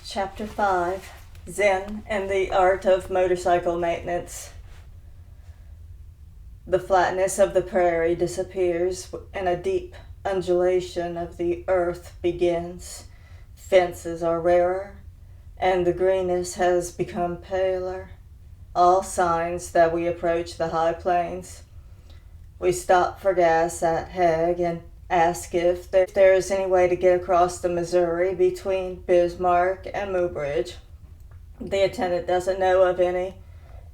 Chapter 5, Zen and the Art of Motorcycle Maintenance. The flatness of the prairie disappears and a deep undulation of the earth begins. Fences are rarer and the greenness has become paler. All signs that we approach the high plains. We stop for gas at Hague and ask if there is any way to get across the Missouri between Bismarck and Moobridge. The attendant doesn't know of any.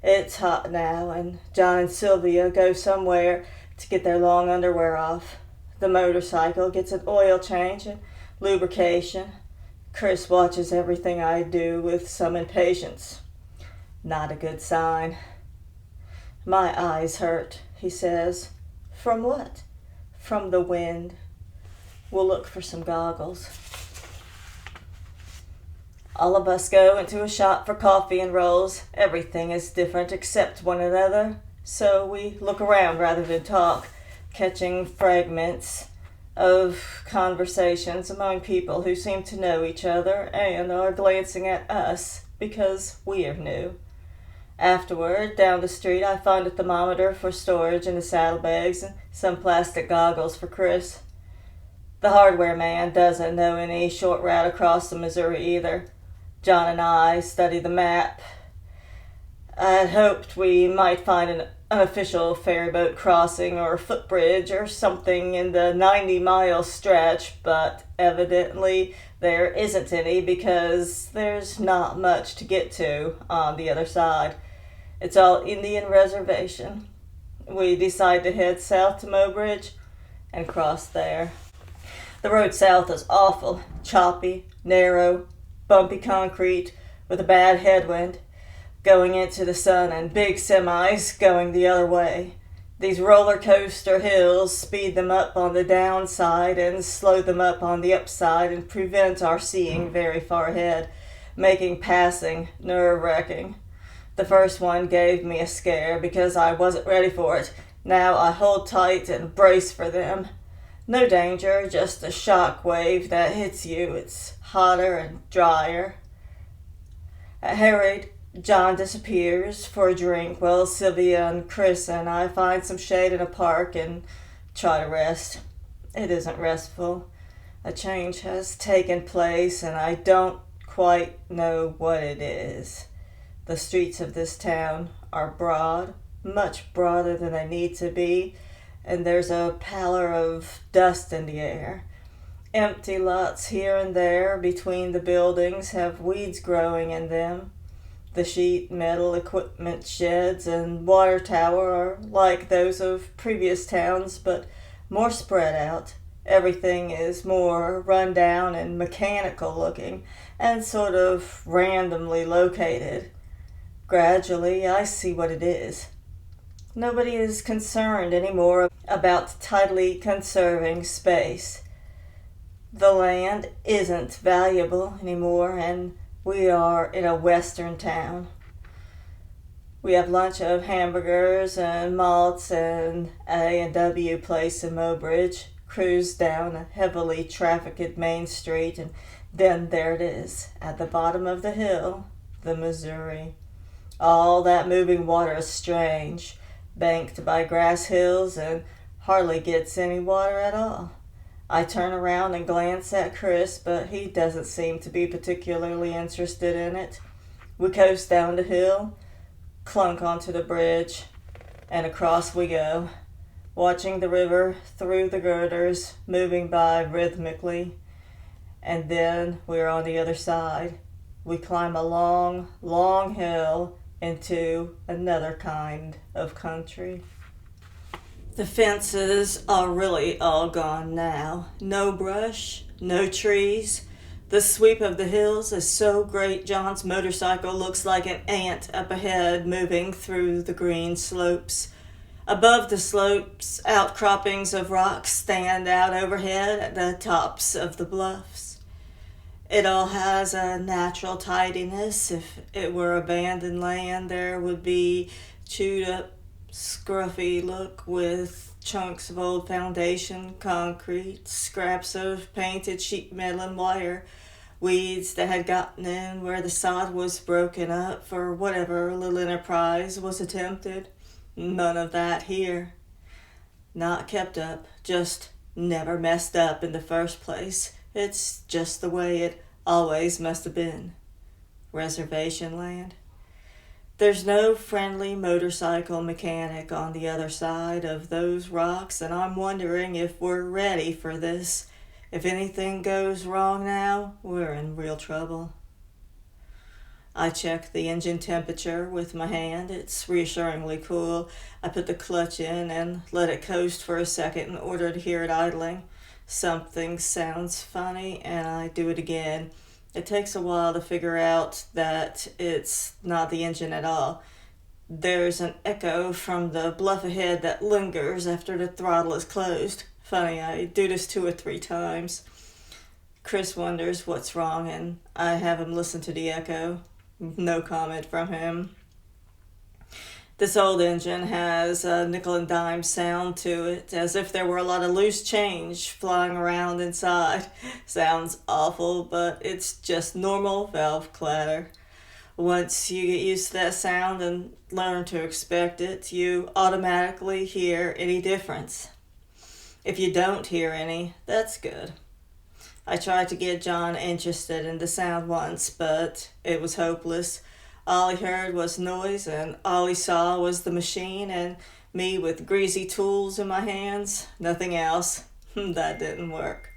It's hot now, and John and Sylvia go somewhere to get their long underwear off. The motorcycle gets an oil change and lubrication. Chris watches everything I do with some impatience. Not a good sign. My eyes hurt, he says. From what? From the wind. We'll look for some goggles. All of us go into a shop for coffee and rolls. Everything is different except one another, so we look around rather than talk, catching fragments of conversations among people who seem to know each other and are glancing at us because we are new. Afterward, down the street, I find a thermometer for storage in the saddlebags and some plastic goggles for Chris. The hardware man doesn't know any short route across the Missouri either. John and I study the map. I had hoped we might find an unofficial ferryboat crossing or footbridge or something in the 90-mile stretch, but evidently there isn't any because there's not much to get to on the other side. It's all Indian reservation. We decide to head south to Moobridge and cross there. The road south is awful, choppy, narrow, bumpy concrete with a bad headwind, going into the sun and big semis going the other way. These roller coaster hills speed them up on the downside and slow them up on the upside and prevent our seeing very far ahead, making passing nerve-wracking. The first one gave me a scare because I wasn't ready for it. Now I hold tight and brace for them. No danger, just a shock wave that hits you. It's hotter and drier. At Harried, John disappears for a drink while Sylvia and Chris and I find some shade in a park and try to rest. It isn't restful. A change has taken place and I don't quite know what it is. The streets of this town are broad, much broader than they need to be, and there's a pallor of dust in the air. Empty lots here and there between the buildings have weeds growing in them. The sheet metal equipment sheds and water tower are like those of previous towns, but more spread out. Everything is more run down and mechanical looking and sort of randomly located. Gradually, I see what it is. Nobody is concerned anymore about tidily conserving space. The land isn't valuable anymore, and we are in a western town. We have lunch of hamburgers and malts and A&W place in Moobridge, cruise down a heavily trafficked main street, and then there it is, at the bottom of the hill, the Missouri. All that moving water is strange, banked by grass hills and hardly gets any water at all. I turn around and glance at Chris, but he doesn't seem to be particularly interested in it. We coast down the hill, clunk onto the bridge, and across we go, watching the river through the girders, moving by rhythmically. And then we're on the other side. We climb a long, long hill into another kind of country. The fences are really all gone now. No brush, no trees. The sweep of the hills is so great John's motorcycle looks like an ant up ahead moving through the green slopes. Above the slopes, outcroppings of rocks stand out overhead at the tops of the bluffs. It all has a natural tidiness. If it were abandoned land, there would be chewed up, scruffy look with chunks of old foundation concrete, scraps of painted sheet metal and wire, weeds that had gotten in where the sod was broken up for whatever little enterprise was attempted. None of that here. Not kept up, just never messed up in the first place. It's just the way it always must have been. Reservation land. There's no friendly motorcycle mechanic on the other side of those rocks, and I'm wondering if we're ready for this. If anything goes wrong now, we're in real trouble. I check the engine temperature with my hand. It's reassuringly cool. I put the clutch in and let it coast for a second in order to hear it idling. Something sounds funny, and I do it again. It takes a while to figure out that it's not the engine at all. There's an echo from the bluff ahead that lingers after the throttle is closed. Funny, I do this 2 or 3 times. Chris wonders what's wrong, and I have him listen to the echo. No comment from him. This old engine has a nickel and dime sound to it, as if there were a lot of loose change flying around inside. Sounds awful, but it's just normal valve clatter. Once you get used to that sound and learn to expect it, you automatically hear any difference. If you don't hear any, that's good. I tried to get John interested in the sound once, but it was hopeless. All he heard was noise, and all he saw was the machine and me with greasy tools in my hands. Nothing else. That didn't work.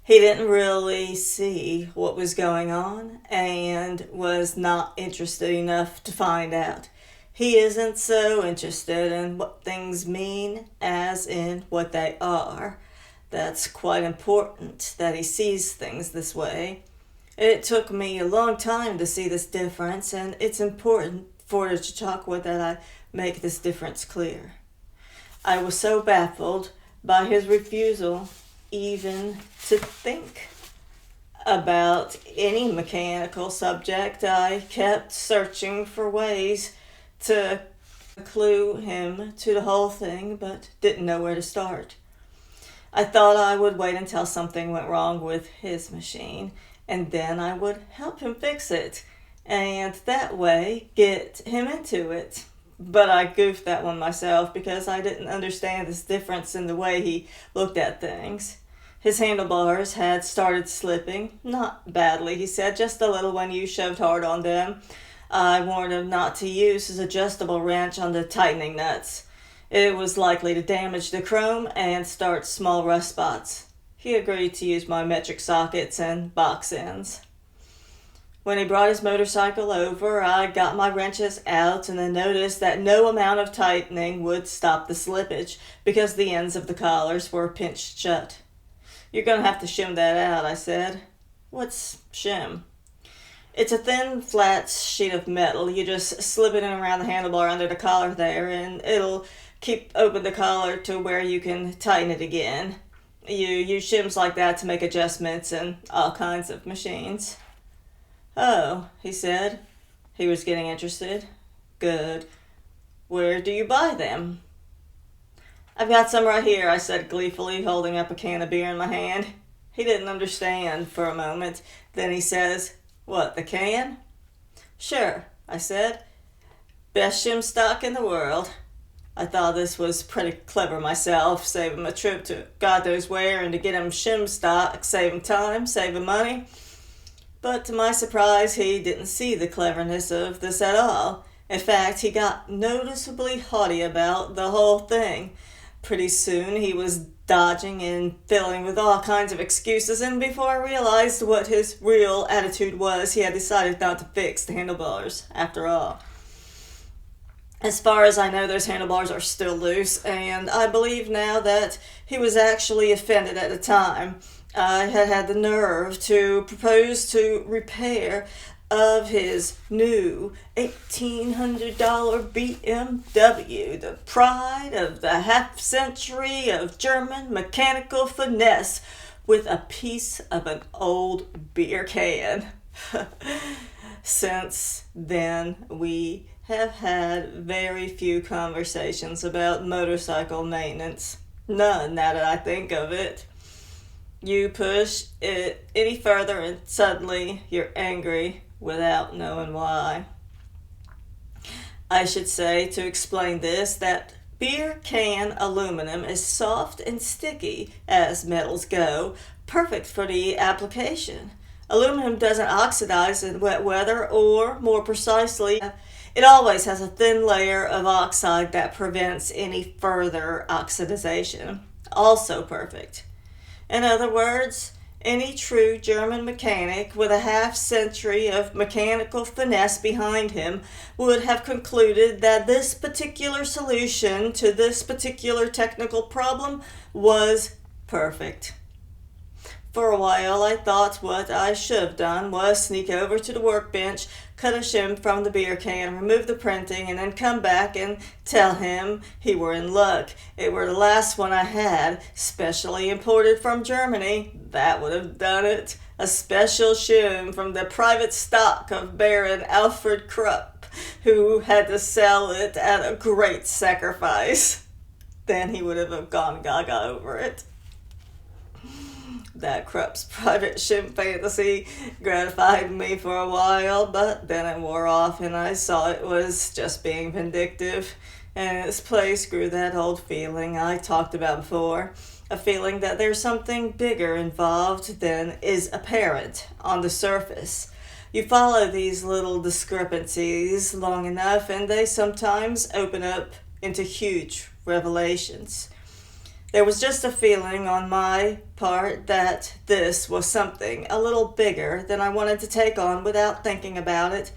He didn't really see what was going on and was not interested enough to find out. He isn't so interested in what things mean as in what they are. That's quite important that he sees things this way. It took me a long time to see this difference, and it's important for the Chautauqua that I make this difference clear. I was so baffled by his refusal even to think about any mechanical subject. I kept searching for ways to clue him to the whole thing, but didn't know where to start. I thought I would wait until something went wrong with his machine, and then I would help him fix it, and that way get him into it. But I goofed that one myself because I didn't understand this difference in the way he looked at things. His handlebars had started slipping. Not badly, he said, just a little when you shoved hard on them. I warned him not to use his adjustable wrench on the tightening nuts. It was likely to damage the chrome and start small rust spots. He agreed to use my metric sockets and box ends. When he brought his motorcycle over, I got my wrenches out and then noticed that no amount of tightening would stop the slippage because the ends of the collars were pinched shut. "You're going to have to shim that out," I said. "What's shim?" "It's a thin, flat sheet of metal. You just slip it in around the handlebar under the collar there, and it'll keep open the collar to where you can tighten it again. You use shims like that to make adjustments in all kinds of machines." "Oh," he said. He was getting interested. "Good. Where do you buy them?" "I've got some right here," I said gleefully, holding up a can of beer in my hand. He didn't understand for a moment. Then he says, "What, the can?" "Sure," I said. "Best shim stock in the world." I thought this was pretty clever myself, save him a trip to God knows where and to get him shim stock, save him time, save him money. But to my surprise, he didn't see the cleverness of this at all. In fact, he got noticeably haughty about the whole thing. Pretty soon he was dodging and filling with all kinds of excuses, and before I realized what his real attitude was, he had decided not to fix the handlebars after all. As far as I know, those handlebars are still loose, and I believe now that he was actually offended at the time. I had had the nerve to propose to repair of his new $1,800 BMW, the pride of the half-century of German mechanical finesse, with a piece of an old beer can. Since then, we have had very few conversations about motorcycle maintenance. None, now that I think of it. You push it any further and suddenly you're angry without knowing why. I should say, to explain this, that beer can aluminum is soft and sticky as metals go, perfect for the application. Aluminum doesn't oxidize in wet weather, or more precisely, it always has a thin layer of oxide that prevents any further oxidization. Also perfect. In other words, any true German mechanic with a half-century of mechanical finesse behind him would have concluded that this particular solution to this particular technical problem was perfect. For a while, I thought what I should have done was sneak over to the workbench, cut a shim from the beer can, remove the printing, and then come back and tell him he were in luck. It were the last one I had, specially imported from Germany. That would have done it. A special shim from the private stock of Baron Alfred Krupp, who had to sell it at a great sacrifice. Then he would have gone gaga over it. That Krupp's private shim fantasy gratified me for a while, but then it wore off and I saw it was just being vindictive. And in its place grew that old feeling I talked about before, a feeling that there's something bigger involved than is apparent on the surface. You follow these little discrepancies long enough and they sometimes open up into huge revelations. There was just a feeling on my part that this was something a little bigger than I wanted to take on without thinking about it,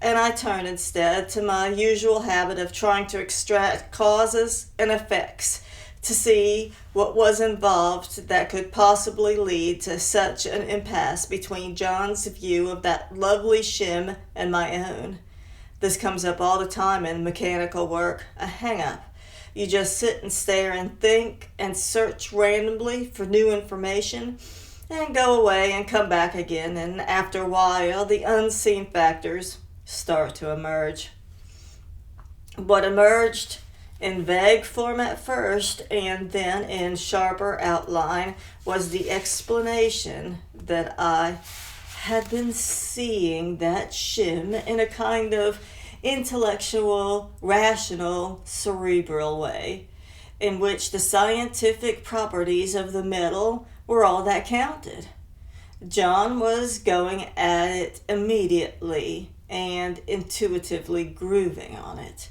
and I turned instead to my usual habit of trying to extract causes and effects to see what was involved that could possibly lead to such an impasse between John's view of that lovely shim and my own. This comes up all the time in mechanical work, a hang-up. You just sit and stare and think and search randomly for new information and go away and come back again, and after a while the unseen factors start to emerge. What emerged in vague form at first and then in sharper outline was the explanation that I had been seeing that shim in a kind of intellectual, rational, cerebral way, in which the scientific properties of the metal were all that counted. John was going at it immediately and intuitively grooving on it.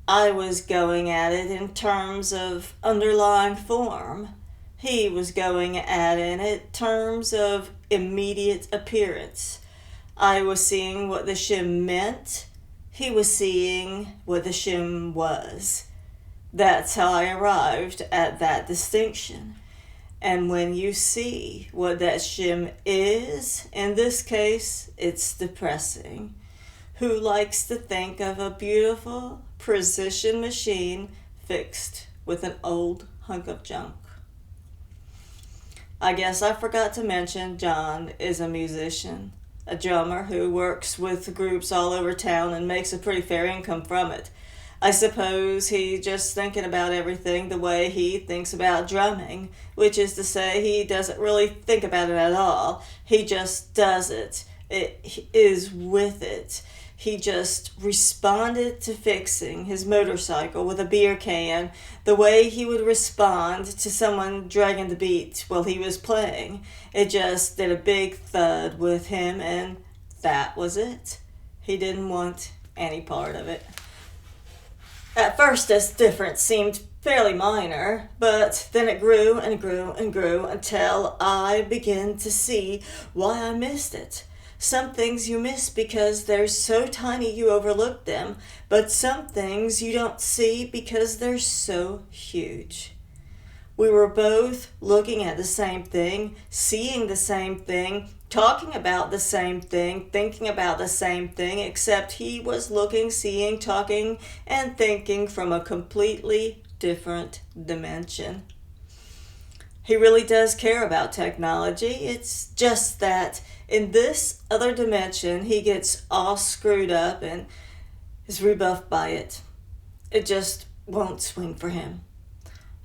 I was going at it in terms of underlying form. He was going at it in terms of immediate appearance. I was seeing what the shim meant. He was seeing what the shim was. That's how I arrived at that distinction. And when you see what that shim is, in this case, it's depressing. Who likes to think of a beautiful precision machine fixed with an old hunk of junk? I guess I forgot to mention John is a musician. A drummer who works with groups all over town and makes a pretty fair income from it. I suppose he's just thinking about everything the way he thinks about drumming, which is to say he doesn't really think about it at all. He just does it. It is with it. He just responded to fixing his motorcycle with a beer can the way he would respond to someone dragging the beat while he was playing. It just did a big thud with him, and that was it. He didn't want any part of it. At first, this difference seemed fairly minor, but then it grew and grew and grew until I began to see why I missed it. Some things you miss because they're so tiny you overlook them, but some things you don't see because they're so huge. We were both looking at the same thing, seeing the same thing, talking about the same thing, thinking about the same thing, except he was looking, seeing, talking, and thinking from a completely different dimension. He really does care about technology. It's just that in this other dimension, he gets all screwed up and is rebuffed by it. It just won't swing for him.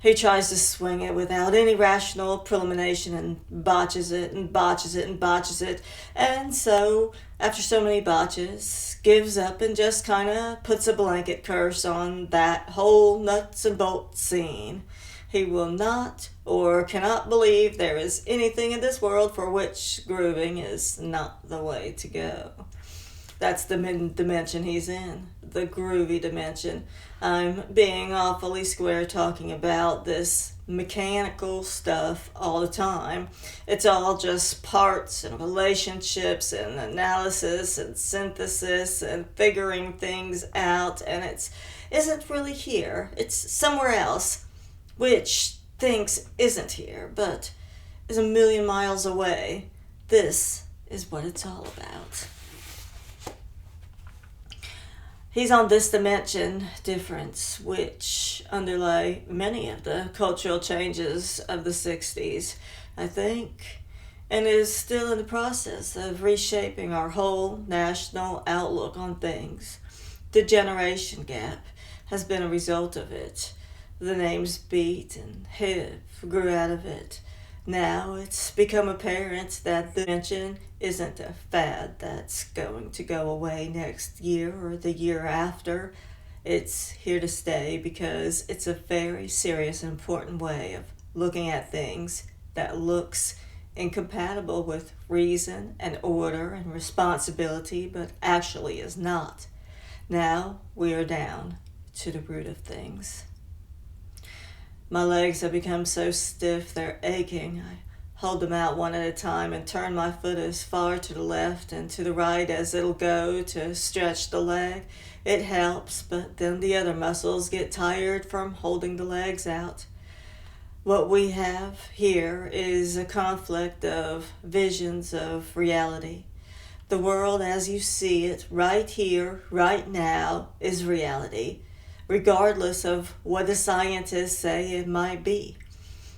He tries to swing it without any rational prelimination and botches it and botches it and botches it. And so, after so many botches, gives up and just kind of puts a blanket curse on that whole nuts and bolts scene. He will not or cannot believe there is anything in this world for which grooving is not the way to go. That's the dimension he's in, the groovy dimension. I'm being awfully square talking about this mechanical stuff all the time. It's all just parts and relationships and analysis and synthesis and figuring things out, and it isn't really here. It's somewhere else, which thinks isn't here, but is a million miles away. This is what it's all about. He's on this dimension difference, which underlay many of the cultural changes of the 60s, I think, and is still in the process of reshaping our whole national outlook on things. The generation gap has been a result of it. The names beat and hip grew out of it. Now it's become apparent that the dimension isn't a fad that's going to go away next year or the year after. It's here to stay because it's a very serious and important way of looking at things that looks incompatible with reason and order and responsibility, but actually is not. Now we are down to the root of things. My legs have become so stiff they're aching. I hold them out one at a time and turn my foot as far to the left and to the right as it'll go to stretch the leg. It helps, but then the other muscles get tired from holding the legs out. What we have here is a conflict of visions of reality. The world as you see it right here, right now, is reality, regardless of what the scientists say it might be.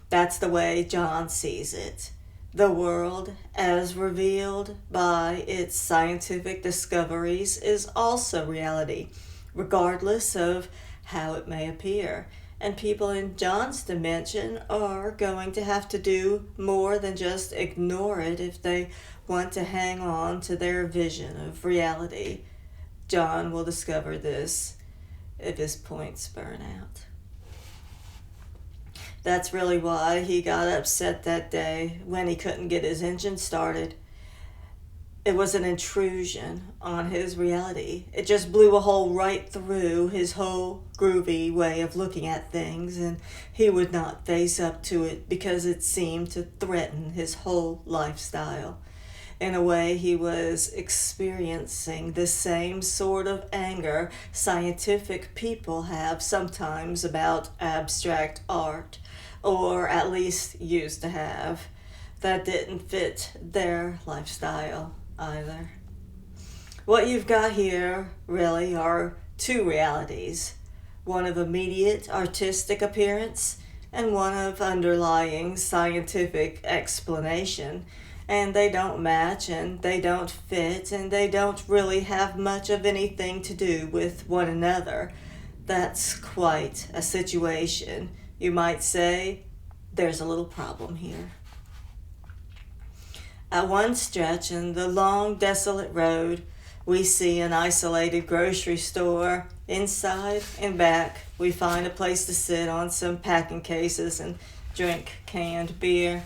That's the way John sees it. The world, as revealed by its scientific discoveries, is also reality, regardless of how it may appear. And people in John's dimension are going to have to do more than just ignore it if they want to hang on to their vision of reality. John will discover this if his points burn out. That's really why he got upset that day when he couldn't get his engine started. It was an intrusion on his reality. It just blew a hole right through his whole groovy way of looking at things, and he would not face up to it because it seemed to threaten his whole lifestyle. In a way, he was experiencing the same sort of anger scientific people have sometimes about abstract art, or at least used to have. That didn't fit their lifestyle either. What you've got here, really, are two realities. One of immediate artistic appearance, and one of underlying scientific explanation. And they don't match, and they don't fit, and they don't really have much of anything to do with one another. That's quite a situation. You might say there's a little problem here. At one stretch in the long, desolate road, we see an isolated grocery store. Inside and back, we find a place to sit on some packing cases and drink canned beer.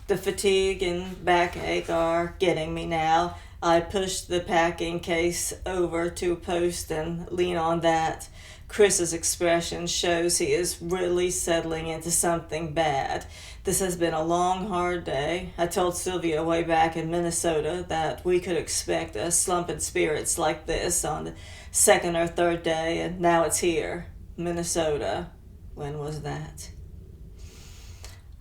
The fatigue and backache are getting me now. I push the packing case over to a post and lean on that. Chris's expression shows he is really settling into something bad. This has been a long, hard day. I told Sylvia way back in Minnesota that we could expect a slump in spirits like this on the second or third day, and now it's here. Minnesota. When was that?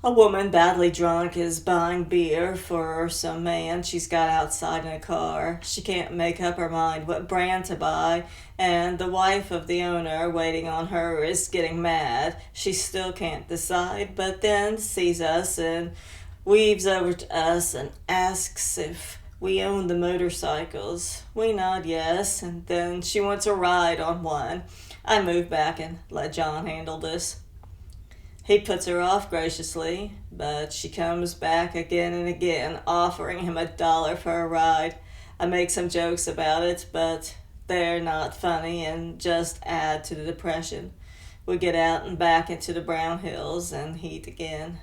A woman badly drunk is buying beer for some man she's got outside in a car. She can't make up her mind what brand to buy, and the wife of the owner waiting on her is getting mad. She still can't decide, but then sees us and weaves over to us and asks if we own the motorcycles. We nod yes, and then she wants a ride on one. I move back and let John handle this. He puts her off graciously, but she comes back again and again, offering him $1 for a ride. I make some jokes about it, but they're not funny and just add to the depression. We get out and back into the brown hills and heat again.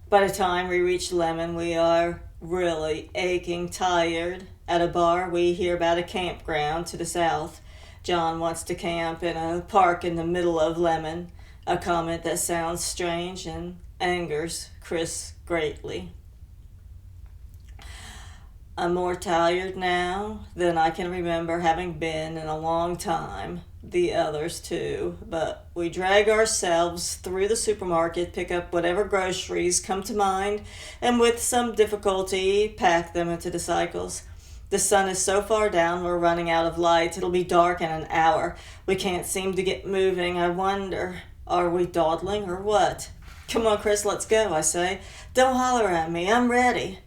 By the time we reach Lemon, we are really aching tired. At a bar, we hear about a campground to the south. John wants to camp in a park in the middle of Lemon, a comment that sounds strange and angers Chris greatly. I'm more tired now than I can remember having been in a long time. The others too, but we drag ourselves through the supermarket, pick up whatever groceries come to mind, and with some difficulty pack them into the cycles. The sun is so far down we're running out of light. It'll be dark in an hour. We can't seem to get moving. I wonder, are we dawdling or what? Come on, Chris, let's go, I say. Don't holler at me. I'm ready.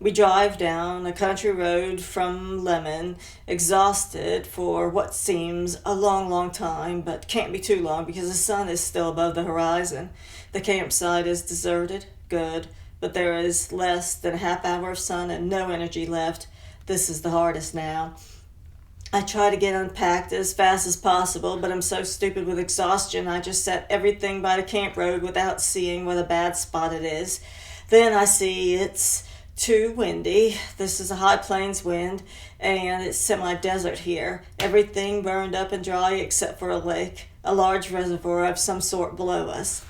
We drive down a country road from Lemon, exhausted for what seems a long, long time, but can't be too long because the sun is still above the horizon. The campsite is deserted, good, but there is less than a half hour of sun and no energy left. This is the hardest now. I try to get unpacked as fast as possible, but I'm so stupid with exhaustion I just set everything by the camp road without seeing what a bad spot it is. Then I see it's too windy. This is a high plains wind, and it's semi-desert here. Everything burned up and dry except for a lake, a large reservoir of some sort below us.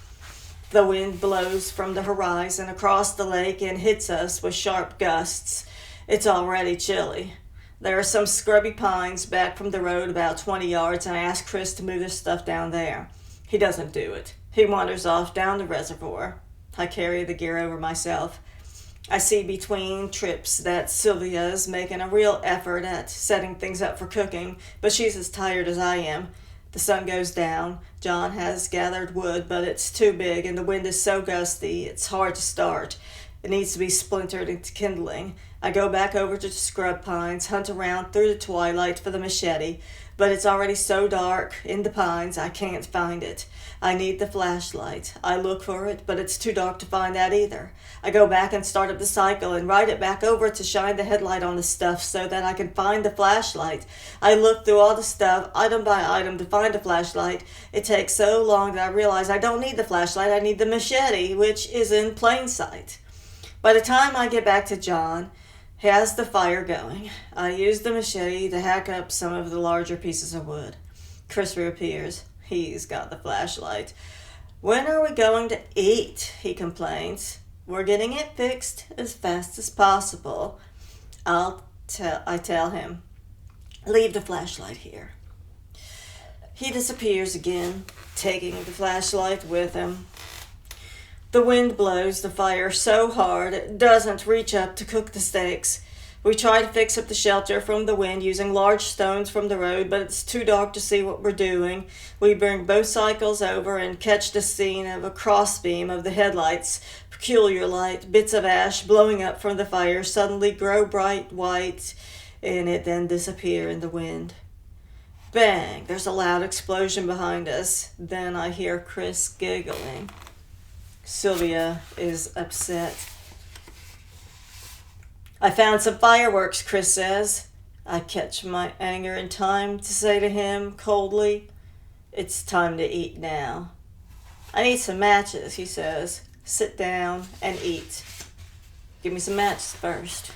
The wind blows from the horizon across the lake and hits us with sharp gusts. It's already chilly. There are some scrubby pines back from the road about 20 yards, and I ask Chris to move his stuff down there. He doesn't do it. He wanders off down the reservoir. I carry the gear over myself. I see between trips that Sylvia is making a real effort at setting things up for cooking, but she's as tired as I am. The sun goes down. John has gathered wood, but it's too big, and the wind is so gusty it's hard to start. It needs to be splintered into kindling. I go back over to the scrub pines, hunt around through the twilight for the machete, but it's already so dark in the pines I can't find it. I need the flashlight. I look for it, but it's too dark to find that either. I go back and start up the cycle and ride it back over to shine the headlight on the stuff so that I can find the flashlight. I look through all the stuff, item by item, to find the flashlight. It takes so long that I realize I don't need the flashlight, I need the machete, which is in plain sight. By the time I get back to John, he has the fire going. I use the machete to hack up some of the larger pieces of wood. Chris reappears. He's got the flashlight. When are we going to eat? He complains. We're getting it fixed as fast as possible. I tell him, leave the flashlight here. He disappears again, taking the flashlight with him. The wind blows the fire so hard it doesn't reach up to cook the steaks. We try to fix up the shelter from the wind using large stones from the road, but it's too dark to see what we're doing. We bring both cycles over and catch the scene of a crossbeam of the headlights. Peculiar light, bits of ash blowing up from the fire suddenly grow bright white, and it then disappear in the wind. Bang! There's a loud explosion behind us. Then I hear Chris giggling. Sylvia is upset. I found some fireworks, Chris says. I catch my anger in time to say to him coldly, it's time to eat now. I need some matches, he says. Sit down and eat. Give me some matches first.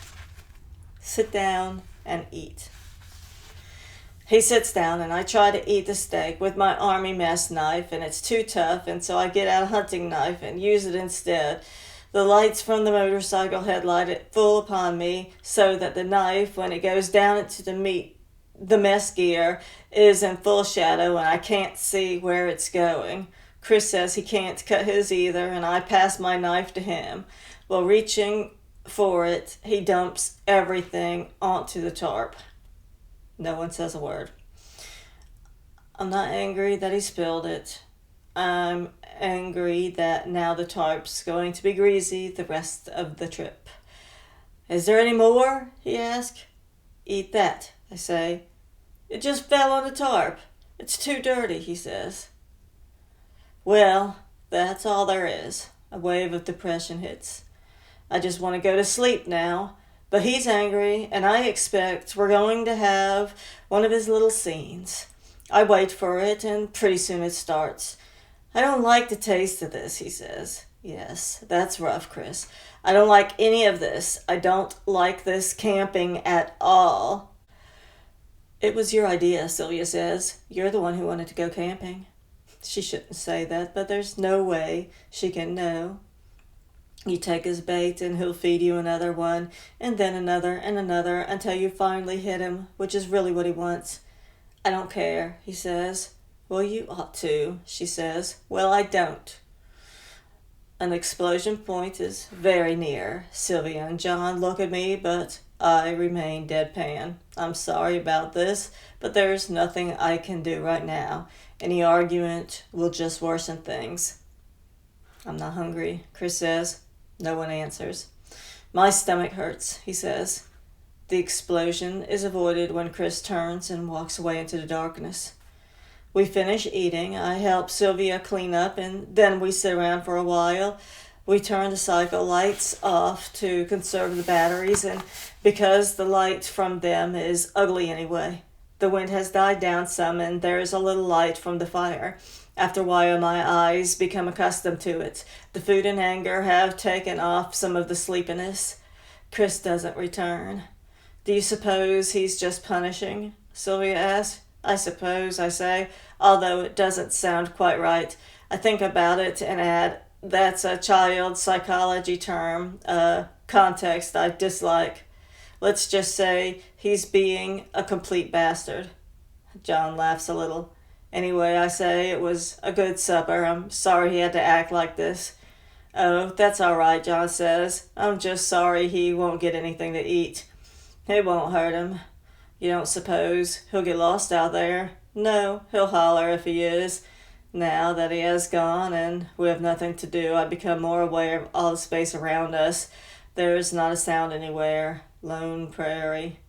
Sit down and eat. He sits down and I try to eat the steak with my army mess knife, and it's too tough, and so I get out a hunting knife and use it instead. The lights from the motorcycle headlight it full upon me so that the knife, when it goes down into the mess gear, is in full shadow and I can't see where it's going. Chris says he can't cut his either, and I pass my knife to him. While reaching for it, he dumps everything onto the tarp. No one says a word. I'm not angry that he spilled it. I'm angry that now the tarp's going to be greasy the rest of the trip. Is there any more? He asks. Eat that, I say. It just fell on the tarp. It's too dirty, he says. Well, That's all there is. A wave of depression hits. I just want to go to sleep now. But he's angry, and I expect we're going to have one of his little scenes. I wait for it, and pretty soon it starts. I don't like the taste of this, he says. Yes, that's rough, Chris. I don't like any of this. I don't like this camping at all. It was your idea, Sylvia says. You're the one who wanted to go camping. She shouldn't say that, but there's no way she can know. You take his bait and he'll feed you another one, and then another and another until you finally hit him, which is really what he wants. I don't care, he says. Well, you ought to, she says. Well, I don't. An explosion point is very near. Sylvia and John look at me, but I remain deadpan. I'm sorry about this, but there's nothing I can do right now. Any argument will just worsen things. I'm not hungry, Chris says. No one answers. My stomach hurts, he says. The explosion is avoided when Chris turns and walks away into the darkness. We finish eating. I help Sylvia clean up, and then we sit around for a while. We turn the cycle lights off to conserve the batteries, and because the light from them is ugly anyway. The wind has died down some, and there is a little light from the fire. After a while, my eyes become accustomed to it. The food and anger have taken off some of the sleepiness. Chris doesn't return. Do you suppose he's just punishing? Sylvia asks. I suppose, I say, although it doesn't sound quite right. I think about it and add, that's a child psychology term, a context I dislike. Let's just say he's being a complete bastard. John laughs a little. Anyway, I say, it was a good supper. I'm sorry he had to act like this. Oh, that's all right, John says. I'm just sorry he won't get anything to eat. It won't hurt him. You don't suppose he'll get lost out there? No, he'll holler if he is. Now that he has gone and we have nothing to do, I become more aware of all the space around us. There's not a sound anywhere. Lone prairie.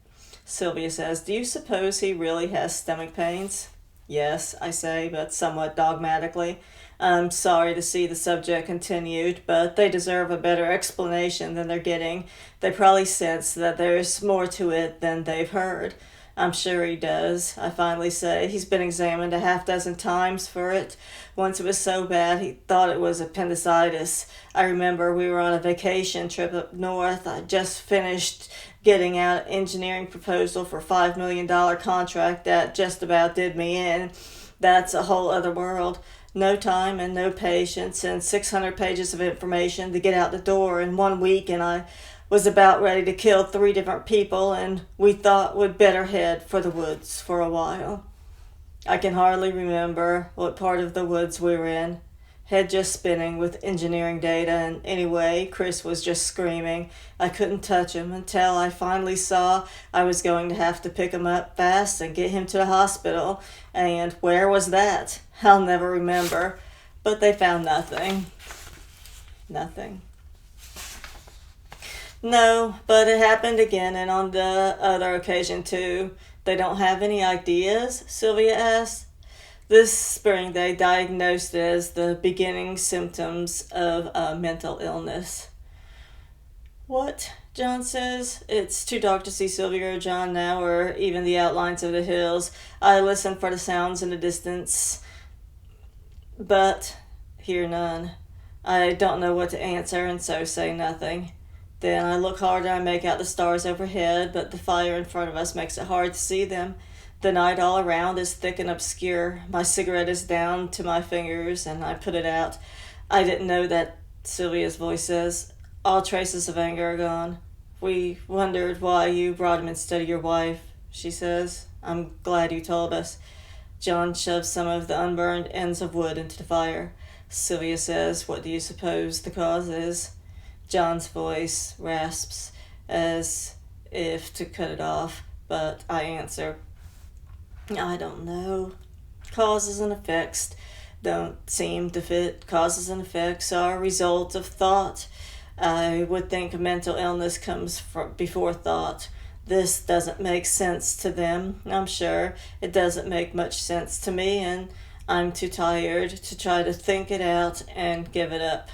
Sylvia says, do you suppose he really has stomach pains? Yes, I say, but somewhat dogmatically. I'm sorry to see the subject continued, but they deserve a better explanation than they're getting. They probably sense that there's more to it than they've heard. I'm sure he does, I finally say. He's been examined a half dozen times for it. Once it was so bad he thought it was appendicitis. I remember we were on a vacation trip up north. I just finished getting out an engineering proposal for a $5 million contract that just about did me in. That's a whole other world. No time and no patience and 600 pages of information to get out the door in 1 week, and I was about ready to kill 3 different people, and we thought we'd better head for the woods for a while. I can hardly remember what part of the woods we were in. Head just spinning with engineering data, and anyway, Chris was just screaming. I couldn't touch him until I finally saw I was going to have to pick him up fast and get him to the hospital. And where was that? I'll never remember. But they found nothing. Nothing. No, but it happened again, and on the other occasion too. They don't have any ideas? Sylvia asked. This spring they diagnosed it as the beginning symptoms of a mental illness. What? John says. It's too dark to see Sylvia or John now, or even the outlines of the hills. I listen for the sounds in the distance, but hear none. I don't know what to answer, and so say nothing. Then I look harder, I make out the stars overhead, but the fire in front of us makes it hard to see them. The night all around is thick and obscure. My cigarette is down to my fingers, and I put it out. I didn't know that, Sylvia's voice says. All traces of anger are gone. We wondered why you brought him instead of your wife, she says. I'm glad you told us. John shoves some of the unburned ends of wood into the fire. Sylvia says, what do you suppose the cause is? John's voice rasps as if to cut it off, but I answer, I don't know. Causes and effects don't seem to fit. Causes and effects are a result of thought. I would think mental illness comes before thought. This doesn't make sense to them, I'm sure. It doesn't make much sense to me, and I'm too tired to try to think it out and give it up.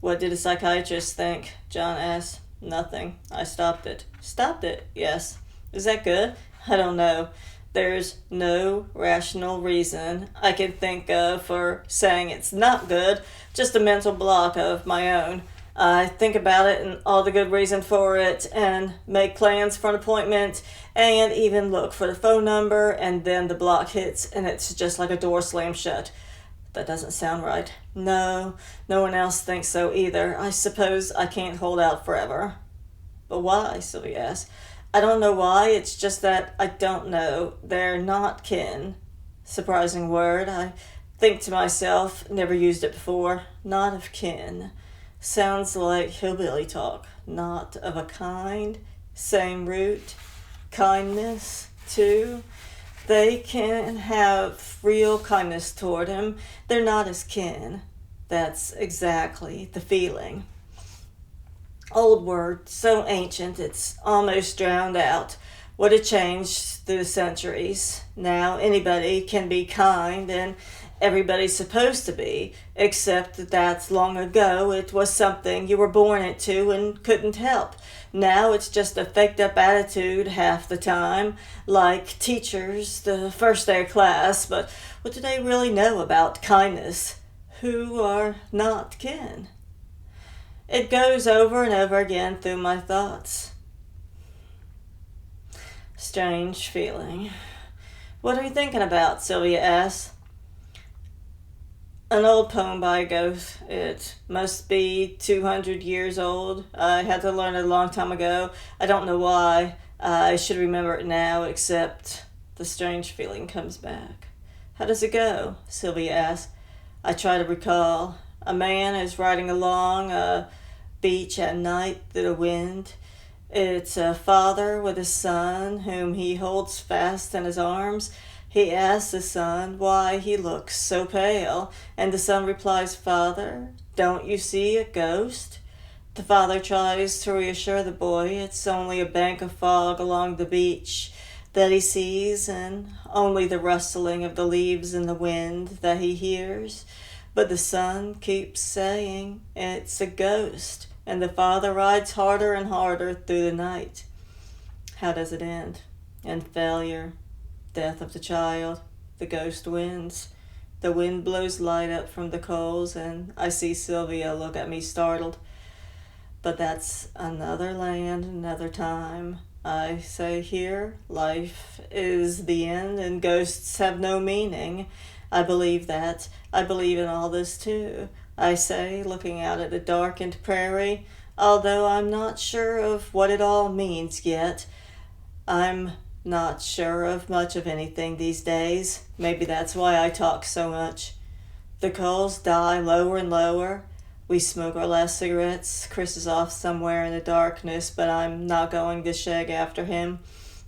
What did a psychiatrist think? John asked. Nothing. I stopped it. Stopped it? Yes. Is that good? I don't know. There's no rational reason I can think of for saying it's not good, just a mental block of my own. I think about it and all the good reason for it, and make plans for an appointment, and even look for the phone number, and then the block hits, and it's just like a door slammed shut. That doesn't sound right. No, no one else thinks so either. I suppose I can't hold out forever. But why? Sylvia asked. I don't know why, it's just that I don't know. They're not kin. Surprising word. I think to myself, never used it before. Not of kin. Sounds like hillbilly talk. Not of a kind. Same root. Kindness, too. They can have real kindness toward him. They're not his kin. That's exactly the feeling. Old word, so ancient it's almost drowned out. What a change through the centuries. Now anybody can be kind, and everybody's supposed to be, except that that's long ago. It was something you were born into and couldn't help. Now it's just a faked up attitude half the time, like teachers the first day of class, but what do they really know about kindness? Who are not kin? It goes over and over again through my thoughts. Strange feeling. What are you thinking about? Sylvia asked. An old poem by a ghost. It must be 200 years old. I had to learn it a long time ago. I don't know why. I should remember it now, except the strange feeling comes back. How does it go? Sylvia asked. I try to recall. A man is riding along a beach at night through the wind. It's a father with a son whom he holds fast in his arms. He asks the son why he looks so pale, and the son replies, Father, don't you see a ghost? The father tries to reassure the boy it's only a bank of fog along the beach that he sees, and only the rustling of the leaves in the wind that he hears. But the son keeps saying it's a ghost, and the father rides harder and harder through the night. How does it end? In failure. Death of the child. The ghost wins. The wind blows light up from the coals, and I see Sylvia look at me startled. But that's another land, another time. I say here, life is the end, and ghosts have no meaning. I believe that. I believe in all this too. I say, looking out at the darkened prairie, although I'm not sure of what it all means yet. I'm not sure of much of anything these days. Maybe that's why I talk so much. The coals die lower and lower. We smoke our last cigarettes. Chris is off somewhere in the darkness, but I'm not going to shag after him.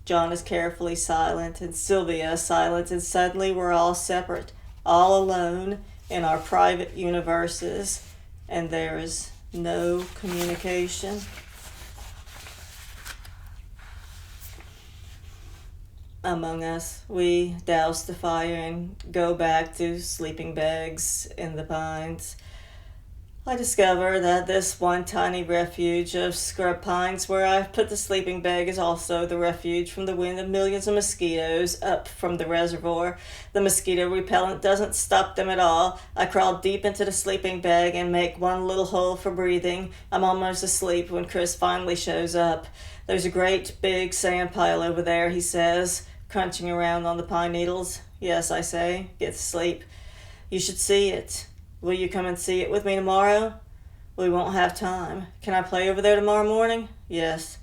John is carefully silent, and Sylvia is silent, and suddenly we're all separate, all alone in our private universes, and there is no communication. Among us, we douse the fire and go back to sleeping bags in the pines. I discover that this one tiny refuge of scrub pines where I've put the sleeping bag is also the refuge from the wind of millions of mosquitoes up from the reservoir. The mosquito repellent doesn't stop them at all. I crawl deep into the sleeping bag and make one little hole for breathing. I'm almost asleep when Chris finally shows up. There's a great big sand pile over there, he says, crunching around on the pine needles. Yes, I say, get to sleep. You should see it. Will you come and see it with me tomorrow? We won't have time. Can I play over there tomorrow morning? Yes.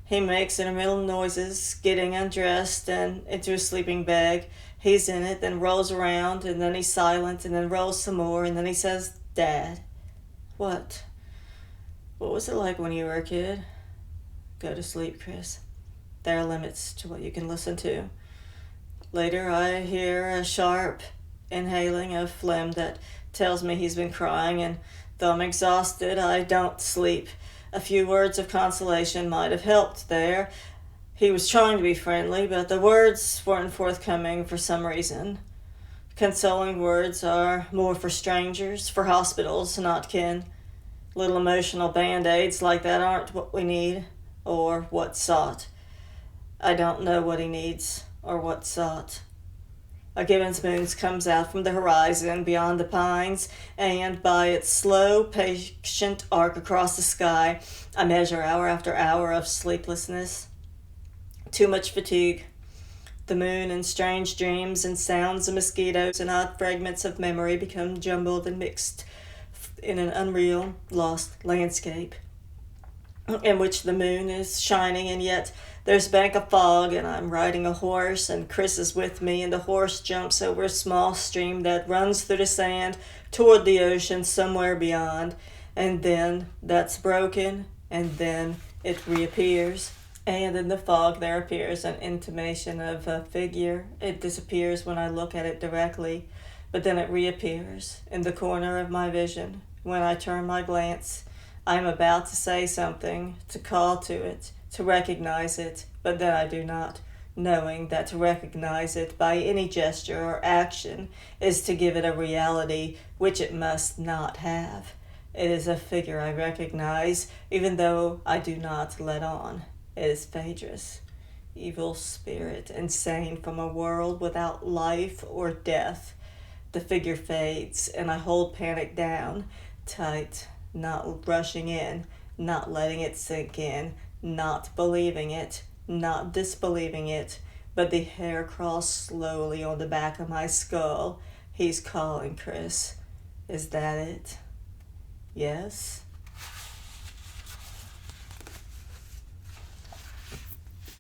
He makes intermittent noises, getting undressed and into a sleeping bag. He's in it, then rolls around, and then he's silent, and then rolls some more, and then he says, Dad. What? What was it like when you were a kid? Go to sleep, Chris. There are limits to what you can listen to. Later I hear a sharp inhaling of phlegm that tells me he's been crying, and though I'm exhausted, I don't sleep. A few words of consolation might have helped there. He was trying to be friendly, but the words weren't forthcoming for some reason. Consoling words are more for strangers, for hospitals, not kin. Little emotional band-aids like that aren't what we need, or what's sought. I don't know what he needs, or what's sought. A gibbon's moon comes out from the horizon beyond the pines, and by its slow, patient arc across the sky, I measure hour after hour of sleeplessness. Too much fatigue. The moon and strange dreams and sounds of mosquitoes and odd fragments of memory become jumbled and mixed in an unreal, lost landscape in which the moon is shining, and yet there's a bank of fog, and I'm riding a horse, and Chris is with me, and the horse jumps over a small stream that runs through the sand toward the ocean somewhere beyond, and then that's broken, and then it reappears. And in the fog there appears an intimation of a figure. It disappears when I look at it directly, but then it reappears in the corner of my vision. When I turn my glance, I am about to say something, to call to it, to recognize it, but then I do not, knowing that to recognize it by any gesture or action is to give it a reality which it must not have. It is a figure I recognize, even though I do not let on. It is Phaedrus, evil spirit, insane from a world without life or death. The figure fades, and I hold panic down, tight, not rushing in, not letting it sink in, not believing it, not disbelieving it, but the hair crawls slowly on the back of my skull. He's calling, Chris. Is that it? Yes?